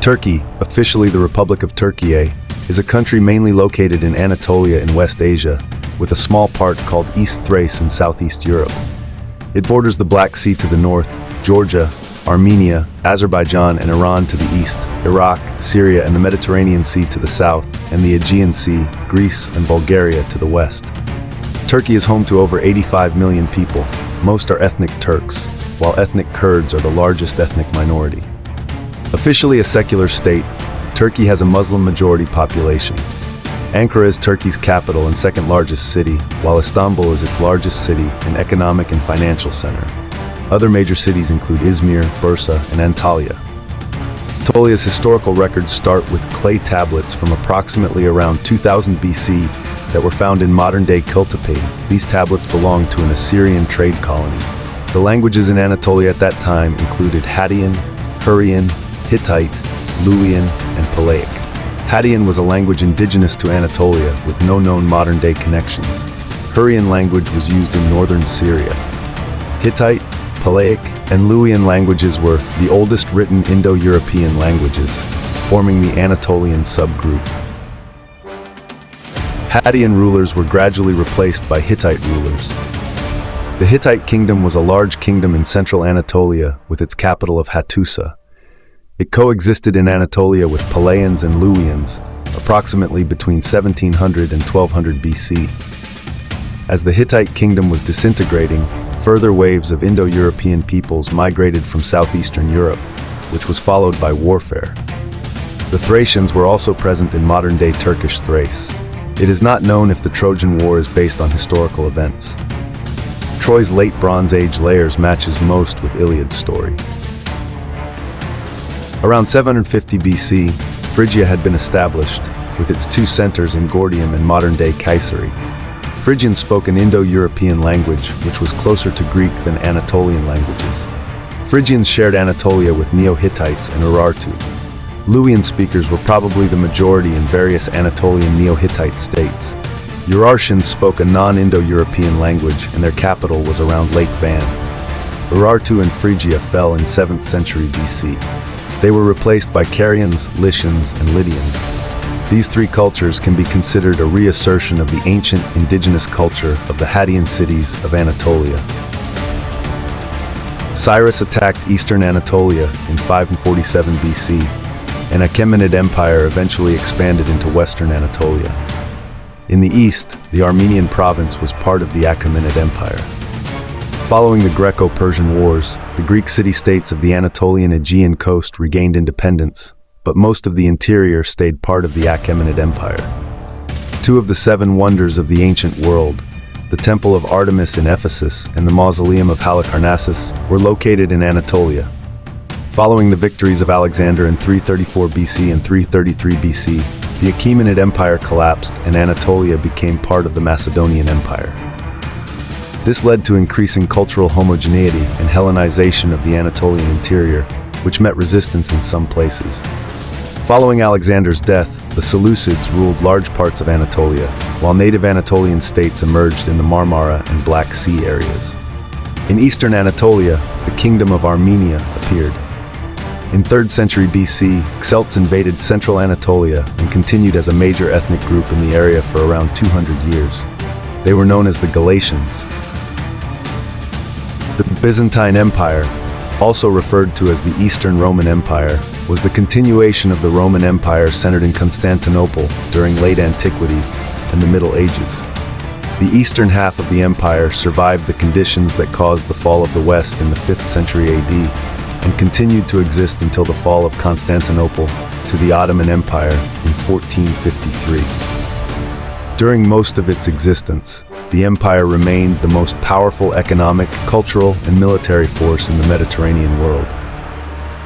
Turkey, officially the Republic of Turkey, is a country mainly located in Anatolia in West Asia, with a small part called East Thrace in southeast Europe. It borders the Black Sea to the north, Georgia, Armenia, Azerbaijan and Iran to the east, Iraq, Syria and the Mediterranean Sea to the south, and the Aegean Sea, Greece and Bulgaria to the west. Turkey is home to over 85 million people. Most are ethnic Turks, while ethnic Kurds are the largest ethnic minority. Officially a secular state, Turkey has a Muslim-majority population. Ankara is Turkey's capital and second largest city, while Istanbul is its largest city and economic and financial center. Other major cities include Izmir, Bursa, and Antalya. Anatolia's historical records start with clay tablets from approximately around 2000 BC that were found in modern-day Kültepe. These tablets belonged to an Assyrian trade colony. The languages in Anatolia at that time included Hattitian, Hurrian, Hittite, Luwian, and Palaic. Hattitian was a language indigenous to Anatolia with no known modern-day connections. Hurrian language was used in northern Syria. Hittite, Palaic, and Luwian languages were the oldest written Indo-European languages, forming the Anatolian subgroup. Hattitian rulers were gradually replaced by Hittite rulers. The Hittite kingdom was a large kingdom in central Anatolia with its capital of Hattusa. It coexisted in Anatolia with Palaians and Luwians, approximately between 1700 and 1200 BC. As the Hittite kingdom was disintegrating, further waves of Indo-European peoples migrated from southeastern Europe, which was followed by warfare. The Thracians were also present in modern-day Turkish Thrace. It is not known if the Trojan War is based on historical events. Troy's late Bronze Age layers matches most with Iliad's story. Around 750 BC, Phrygia had been established, with its two centers in Gordium and modern-day Kayseri. Phrygians spoke an Indo-European language, which was closer to Greek than Anatolian languages. Phrygians shared Anatolia with Neo-Hittites and Urartu. Luwian speakers were probably the majority in various Anatolian Neo-Hittite states. Urartians spoke a non-Indo-European language, and their capital was around Lake Van. Urartu and Phrygia fell in 7th century BC. They were replaced by Carians, Lycians, and Lydians. These three cultures can be considered a reassertion of the ancient indigenous culture of the Hattitian cities of Anatolia. Cyrus attacked eastern Anatolia in 547 BC, and Achaemenid Empire eventually expanded into western Anatolia. In the east, the Armenian province was part of the Achaemenid Empire. Following the Greco-Persian Wars, the Greek city-states of the Anatolian Aegean coast regained independence, but most of the interior stayed part of the Achaemenid Empire. Two of the seven wonders of the ancient world, the Temple of Artemis in Ephesus and the Mausoleum of Halicarnassus, were located in Anatolia. Following the victories of Alexander in 334 BC and 333 BC, the Achaemenid Empire collapsed and Anatolia became part of the Macedonian Empire. This led to increasing cultural homogeneity and Hellenization of the Anatolian interior, which met resistance in some places. Following Alexander's death, the Seleucids ruled large parts of Anatolia, while native Anatolian states emerged in the Marmara and Black Sea areas. In eastern Anatolia, the Kingdom of Armenia appeared. In 3rd century BC, Celts invaded central Anatolia and continued as a major ethnic group in the area for around 200 years. They were known as the Galatians. The Byzantine Empire, also referred to as the Eastern Roman Empire, was the continuation of the Roman Empire centered in Constantinople during late antiquity and the Middle Ages. The eastern half of the empire survived the conditions that caused the fall of the West in the 5th century AD and continued to exist until the fall of Constantinople to the Ottoman Empire in 1453. During most of its existence, the empire remained the most powerful economic, cultural, and military force in the Mediterranean world.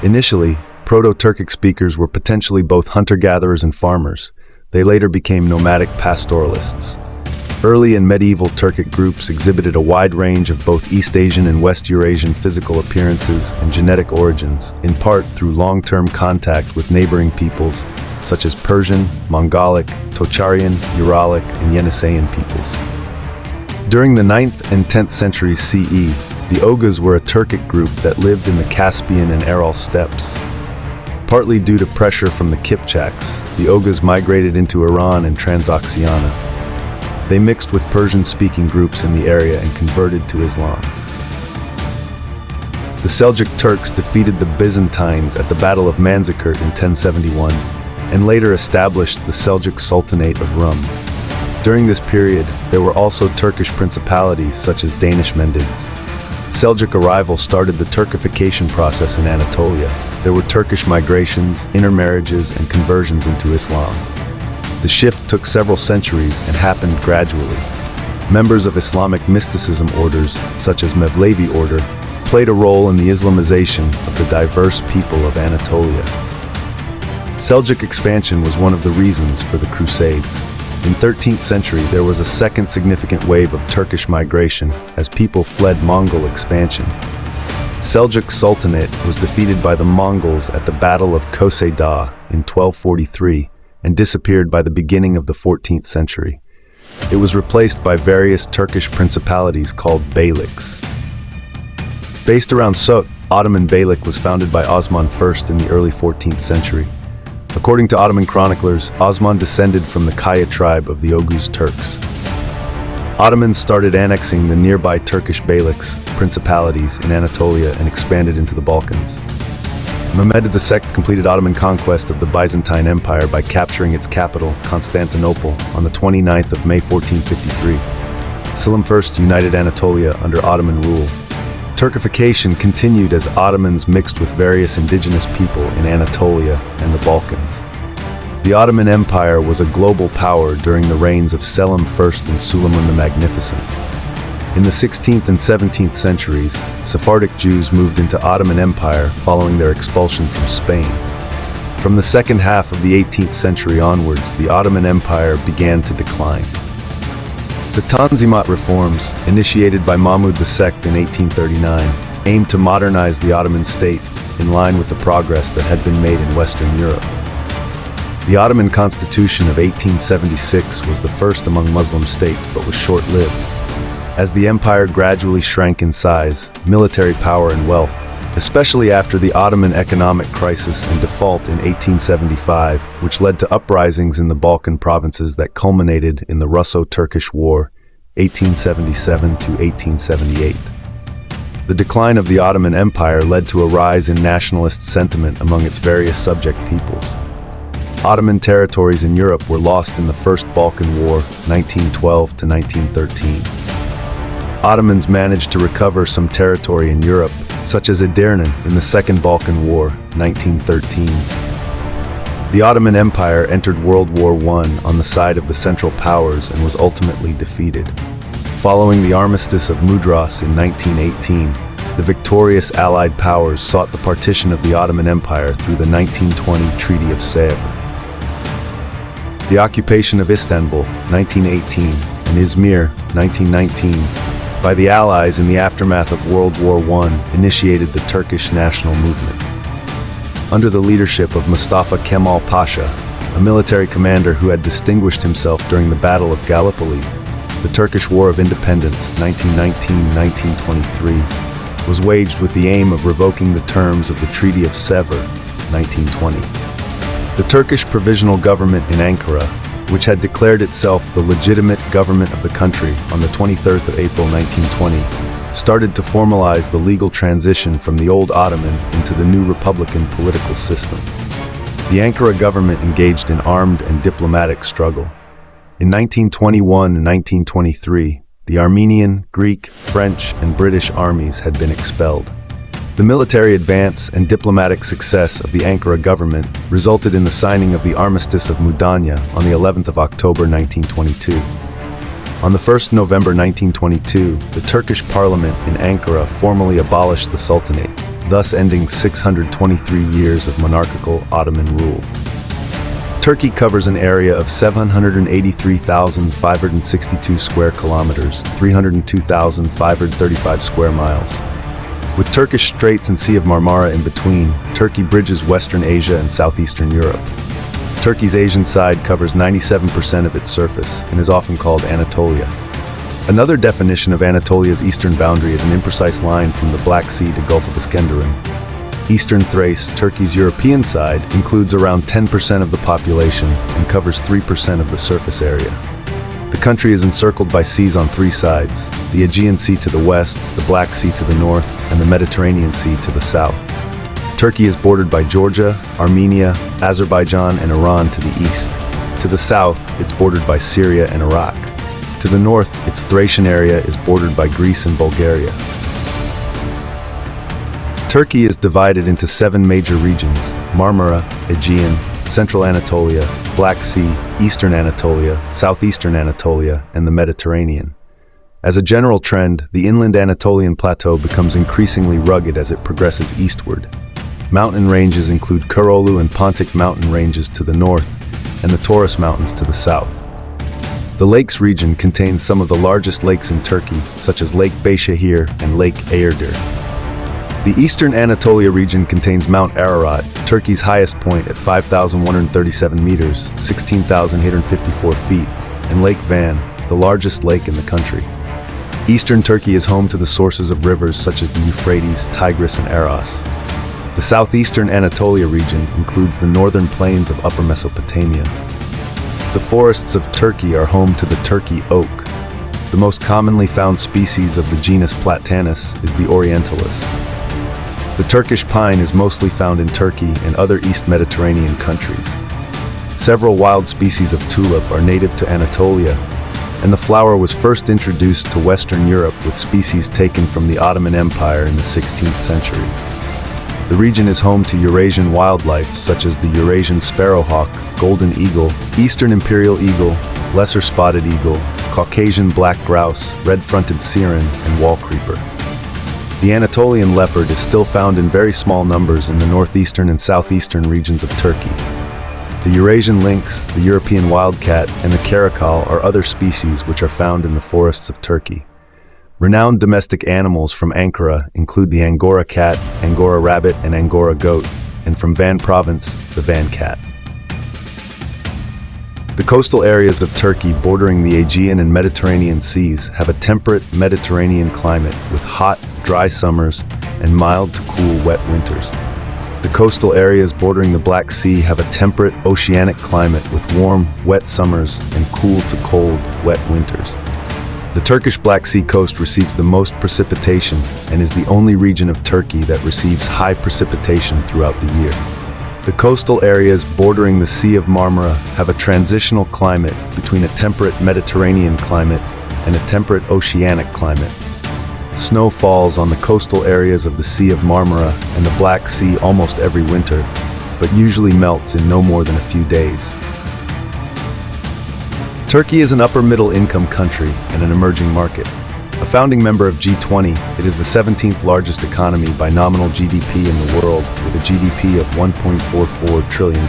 Initially, Proto-Turkic speakers were potentially both hunter-gatherers and farmers. They later became nomadic pastoralists. Early and medieval Turkic groups exhibited a wide range of both East Asian and West Eurasian physical appearances and genetic origins, in part through long-term contact with neighboring peoples such as Persian, Mongolic, Tocharian, Uralic, and Yeniseian peoples. During the 9th and 10th centuries CE, the Oghuz were a Turkic group that lived in the Caspian and Aral steppes. Partly due to pressure from the Kipchaks, the Oghuz migrated into Iran and Transoxiana. They mixed with Persian-speaking groups in the area and converted to Islam. The Seljuk Turks defeated the Byzantines at the Battle of Manzikert in 1071, and later established the Seljuk Sultanate of Rum. During this period, there were also Turkish principalities such as Danish Mendids. Seljuk arrival started the Turkification process in Anatolia. There were Turkish migrations, intermarriages, and conversions into Islam. The shift took several centuries and happened gradually. Members of Islamic mysticism orders, such as Mevlevi order, played a role in the Islamization of the diverse people of Anatolia. Seljuk expansion was one of the reasons for the Crusades. In 13th century, there was a second significant wave of Turkish migration as people fled Mongol expansion. Seljuk Sultanate was defeated by the Mongols at the Battle of Kosei Dağ in 1243 and disappeared by the beginning of the 14th century. It was replaced by various Turkish principalities called beyliks. Based around Sot, Ottoman Beylik was founded by Osman I in the early 14th century. According to Ottoman chroniclers, Osman descended from the Kaya tribe of the Oghuz Turks. Ottomans started annexing the nearby Turkish beyliks, principalities, in Anatolia and expanded into the Balkans. Mehmed II completed Ottoman conquest of the Byzantine Empire by capturing its capital, Constantinople, on the 29th of May 1453. Selim I united Anatolia under Ottoman rule. Turkification continued as Ottomans mixed with various indigenous people in Anatolia and the Balkans. The Ottoman Empire was a global power during the reigns of Selim I and Suleiman the Magnificent. In the 16th and 17th centuries, Sephardic Jews moved into Ottoman Empire following their expulsion from Spain. From the second half of the 18th century onwards, the Ottoman Empire began to decline. The Tanzimat reforms, initiated by Mahmud II in 1839, aimed to modernize the Ottoman state in line with the progress that had been made in Western Europe. The Ottoman Constitution of 1876 was the first among Muslim states but was short-lived. As the empire gradually shrank in size, military power and wealth, especially after the Ottoman economic crisis and default in 1875, which led to uprisings in the Balkan provinces that culminated in the Russo-Turkish War, 1877 to 1878. The decline of the Ottoman Empire led to a rise in nationalist sentiment among its various subject peoples. Ottoman territories in Europe were lost in the First Balkan War, 1912 to 1913. Ottomans managed to recover some territory in Europe, such as Edirne in the Second Balkan War, 1913. The Ottoman Empire entered World War I on the side of the Central Powers and was ultimately defeated. Following the Armistice of Mudros in 1918, the victorious Allied powers sought the partition of the Ottoman Empire through the 1920 Treaty of Sèvres. The occupation of Istanbul, 1918, and Izmir, 1919, by the Allies in the aftermath of World War I initiated the Turkish national movement. Under the leadership of Mustafa Kemal Pasha, a military commander who had distinguished himself during the Battle of Gallipoli, the Turkish War of Independence, 1919-1923, was waged with the aim of revoking the terms of the Treaty of Sèvres, 1920. The Turkish Provisional Government in Ankara, which had declared itself the legitimate government of the country on the 23rd of April 1920, started to formalize the legal transition from the old Ottoman into the new republican political system. The Ankara government engaged in armed and diplomatic struggle. In 1921 and 1923, the Armenian, Greek, French, and British armies had been expelled. The military advance and diplomatic success of the Ankara government resulted in the signing of the Armistice of Mudanya on the 11th of October 1922. On the 1st November 1922, the Turkish parliament in Ankara formally abolished the Sultanate, thus ending 623 years of monarchical Ottoman rule. Turkey covers an area of 783,562 square kilometers, 302,535 square miles. With Turkish Straits and Sea of Marmara in between, Turkey bridges Western Asia and Southeastern Europe. Turkey's Asian side covers 97% of its surface and is often called Anatolia. Another definition of Anatolia's eastern boundary is an imprecise line from the Black Sea to Gulf of Iskenderun. Eastern Thrace, Turkey's European side, includes around 10% of the population and covers 3% of the surface area. The country is encircled by seas on three sides: the Aegean Sea to the west, the Black Sea to the north, and the Mediterranean Sea to the south. Turkey is bordered by Georgia, Armenia, Azerbaijan, and Iran to the east. To the south, it's bordered by Syria and Iraq. To the north, its Thracian area is bordered by Greece and Bulgaria. Turkey is divided into 7 major regions: Marmara, Aegean, Central Anatolia, Black Sea, Eastern Anatolia, Southeastern Anatolia, and the Mediterranean. As a general trend, the inland Anatolian plateau becomes increasingly rugged as it progresses eastward. Mountain ranges include Karolu and Pontic mountain ranges to the north, and the Taurus Mountains to the south. The lakes region contains some of the largest lakes in Turkey, such as Lake Beyşehir and Lake Eğirdir. The Eastern Anatolia region contains Mount Ararat, Turkey's highest point at 5,137 meters, 16,854 feet, and Lake Van, the largest lake in the country. Eastern Turkey is home to the sources of rivers such as the Euphrates, Tigris, and Aras. The southeastern Anatolia region includes the northern plains of Upper Mesopotamia. The forests of Turkey are home to the Turkey oak. The most commonly found species of the genus Platanus is the orientalis. The Turkish pine is mostly found in Turkey and other East Mediterranean countries. Several wild species of tulip are native to Anatolia, and the flower was first introduced to Western Europe with species taken from the Ottoman Empire in the 16th century. The region is home to Eurasian wildlife such as the Eurasian sparrowhawk, golden eagle, eastern imperial eagle, lesser spotted eagle, Caucasian black grouse, red-fronted siren, and wall creeper. The Anatolian leopard is still found in very small numbers in the northeastern and southeastern regions of Turkey. The Eurasian lynx, the European wildcat, and the caracal are other species which are found in the forests of Turkey. Renowned domestic animals from Ankara include the Angora cat, Angora rabbit, and Angora goat, and from Van province, the Van cat. The coastal areas of Turkey bordering the Aegean and Mediterranean seas have a temperate Mediterranean climate with hot, dry summers and mild to cool, wet winters. The coastal areas bordering the Black Sea have a temperate oceanic climate with warm, wet summers and cool to cold, wet winters. The Turkish Black Sea coast receives the most precipitation and is the only region of Turkey that receives high precipitation throughout the year. The coastal areas bordering the Sea of Marmara have a transitional climate between a temperate Mediterranean climate and a temperate oceanic climate. Snow falls on the coastal areas of the Sea of Marmara and the Black Sea almost every winter, but usually melts in no more than a few days. Turkey is an upper-middle income country and an emerging market. A founding member of G20, it is the 17th largest economy by nominal GDP in the world, with a GDP of $1.44 trillion.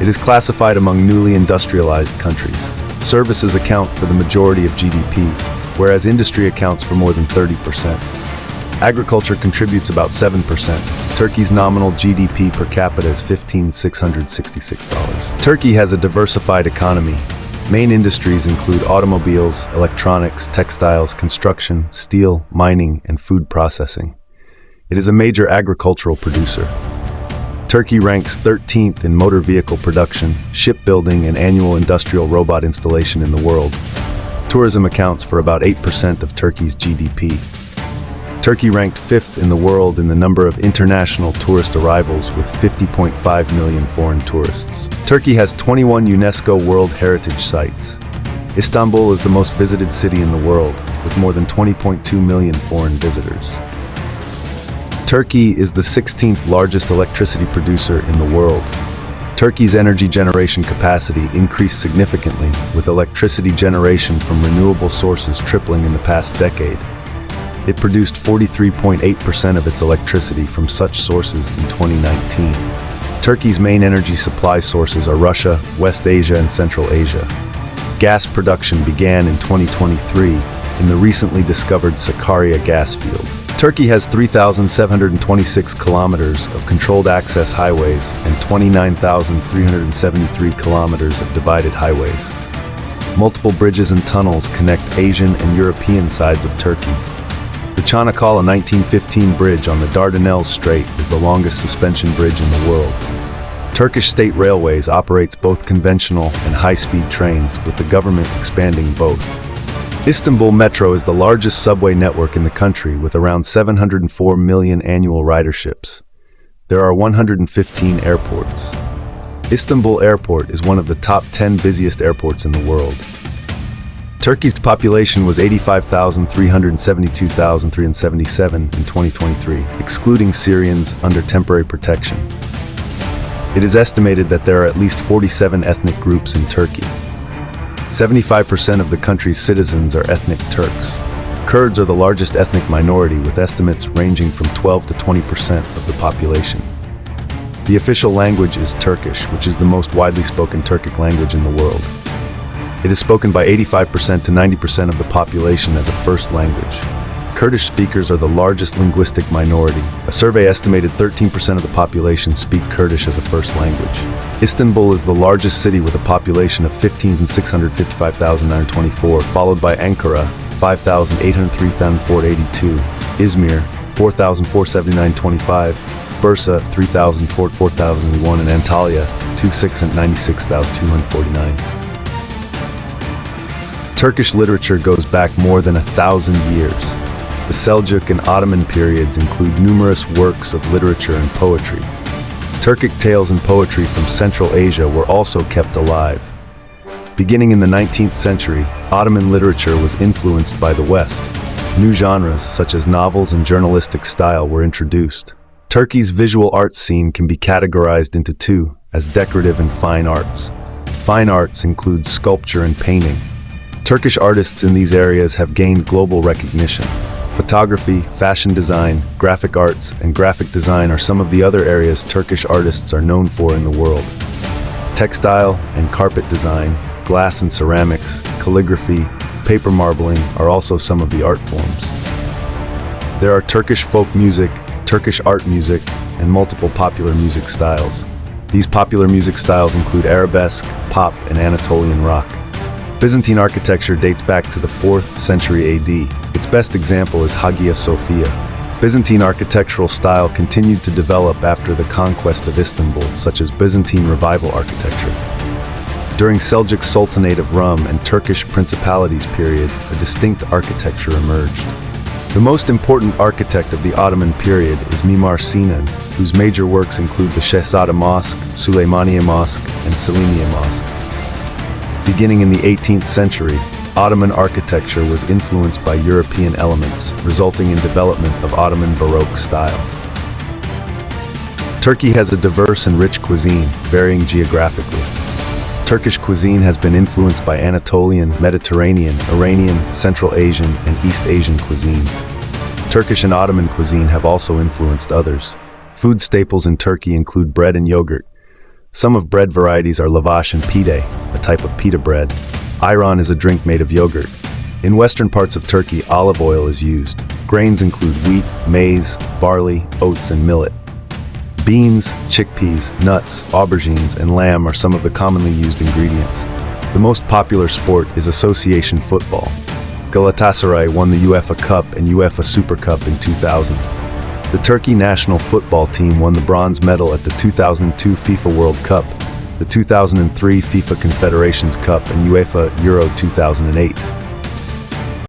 It is classified among newly industrialized countries. Services account for the majority of GDP, whereas industry accounts for more than 30%. Agriculture contributes about 7%. Turkey's nominal GDP per capita is $15,666. Turkey has a diversified economy. Main industries include automobiles, electronics, textiles, construction, steel, mining, and food processing. It is a major agricultural producer. Turkey ranks 13th in motor vehicle production, shipbuilding, and annual industrial robot installation in the world. Tourism accounts for about 8% of Turkey's GDP. Turkey ranked 5th in the world in the number of international tourist arrivals with 50.5 million foreign tourists. Turkey has 21 UNESCO World Heritage Sites. Istanbul is the most visited city in the world, with more than 20.2 million foreign visitors. Turkey is the 16th largest electricity producer in the world. Turkey's energy generation capacity increased significantly, with electricity generation from renewable sources tripling in the past decade. It produced 43.8% of its electricity from such sources in 2019. Turkey's main energy supply sources are Russia, West Asia, and Central Asia. Gas production began in 2023 in the recently discovered Sakarya gas field. Turkey has 3,726 kilometers of controlled access highways and 29,373 kilometers of divided highways. Multiple bridges and tunnels connect Asian and European sides of Turkey. The Chanakal, a 1915 bridge on the Dardanelles Strait, is the longest suspension bridge in the world. Turkish State Railways operates both conventional and high-speed trains, with the government expanding both. Istanbul Metro is the largest subway network in the country, with around 704 million annual riderships. There are 115 airports. Istanbul Airport is one of the top 10 busiest airports in the world. Turkey's population was 85,372,377 in 2023, excluding Syrians under temporary protection. It is estimated that there are at least 47 ethnic groups in Turkey. 75% of the country's citizens are ethnic Turks. Kurds are the largest ethnic minority, with estimates ranging from 12 to 20% of the population. The official language is Turkish, which is the most widely spoken Turkic language in the world. It is spoken by 85% to 90% of the population as a first language. Kurdish speakers are the largest linguistic minority. A survey estimated 13% of the population speak Kurdish as a first language. Istanbul is the largest city with a population of 15,655,924, followed by Ankara, 5,803,482, Izmir, 4,479.25, Bursa, 3,004,001, and Antalya, 2,696,249. Turkish literature goes back more than 1,000 years. The Seljuk and Ottoman periods include numerous works of literature and poetry. Turkic tales and poetry from Central Asia were also kept alive. Beginning in the 19th century, Ottoman literature was influenced by the West. New genres, such as novels and journalistic style, were introduced. Turkey's visual arts scene can be categorized into two, as decorative and fine arts. Fine arts include sculpture and painting. Turkish artists in these areas have gained global recognition. Photography, fashion design, graphic arts, and graphic design are some of the other areas Turkish artists are known for in the world. Textile and carpet design, glass and ceramics, calligraphy, paper marbling are also some of the art forms. There are Turkish folk music, Turkish art music, and multiple popular music styles. These popular music styles include arabesque, pop, and Anatolian rock. Byzantine architecture dates back to the 4th century AD. Its best example is Hagia Sophia. Byzantine architectural style continued to develop after the conquest of Istanbul, such as Byzantine Revival architecture. During Seljuk Sultanate of Rum and Turkish Principalities period, a distinct architecture emerged. The most important architect of the Ottoman period is Mimar Sinan, whose major works include the Shehzada Mosque, Süleymaniye Mosque, and Selimiye Mosque. Beginning in the 18th century, Ottoman architecture was influenced by European elements, resulting in development of Ottoman Baroque style. Turkey has a diverse and rich cuisine, varying geographically. Turkish cuisine has been influenced by Anatolian, Mediterranean, Iranian, Central Asian, and East Asian cuisines. Turkish and Ottoman cuisine have also influenced others. Food staples in Turkey include bread and yogurt. Some of bread varieties are lavash and pide, a type of pita bread. Ayran is a drink made of yogurt. In western parts of Turkey, olive oil is used. Grains include wheat, maize, barley, oats, and millet. Beans, chickpeas, nuts, aubergines, and lamb are some of the commonly used ingredients. The most popular sport is association football. Galatasaray won the UEFA Cup and UEFA Super Cup in 2000. The Turkey national football team won the bronze medal at the 2002 FIFA World Cup, the 2003 FIFA Confederations Cup, and UEFA Euro 2008.